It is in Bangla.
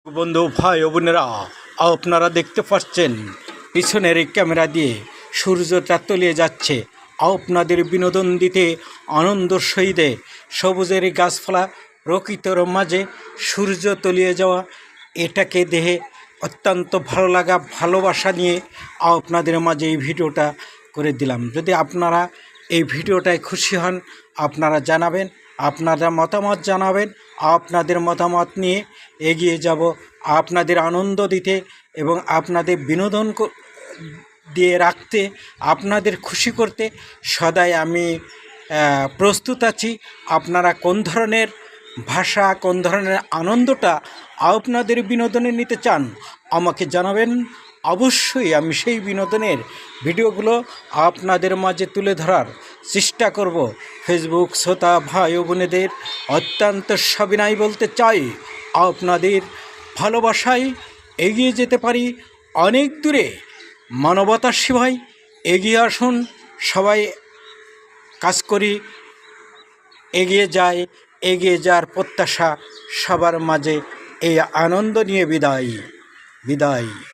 বন্ধু ভাই ও বোনেরা, আপনারা দেখতে পাচ্ছেন পিছনের এই ক্যামেরা দিয়ে সূর্যটা তলিয়ে যাচ্ছে। আপনাদের বিনোদন দিতে আনন্দ সহিতে সবুজের গাছপালা প্রকৃতির মাঝে সূর্য তলিয়ে যাওয়া, এটাকে দেখে অত্যন্ত ভালো লাগা ভালোবাসা নিয়ে আপনাদের মাঝে এই ভিডিওটা করে দিলাম। যদি আপনারা এই ভিডিওটায় খুশি হন, আপনারা জানাবেন, আপনারা মতামত জানাবেন। আপনাদের মতামত নিয়ে এগিয়ে যাব আপনাদের আনন্দ দিতে এবং আপনাদের বিনোদন দিয়ে রাখতে, আপনাদের খুশি করতে সদাই আমি প্রস্তুত আছি। আপনারা কোন ধরনের ভাষা, কোন ধরনের আনন্দটা আপনাদের বিনোদনে নিতে চান আমাকে জানাবেন। অবশ্যই আমি সেই বিনোদনের ভিডিওগুলো আপনাদের মাঝে তুলে ধরার চেষ্টা করব। ফেসবুক শ্রোতা ভাই ও বোনেদের অত্যন্ত সবিনয় বলতে চাই, আপনাদের ভালোবাসায় এগিয়ে যেতে পারি অনেক দূরে। মানবতার সেবায় এগিয়ে আসুন, সবাই কাজ করি, এগিয়ে যাওয়ার প্রত্যাশা সবার মাঝে। এই আনন্দ নিয়ে বিদায়।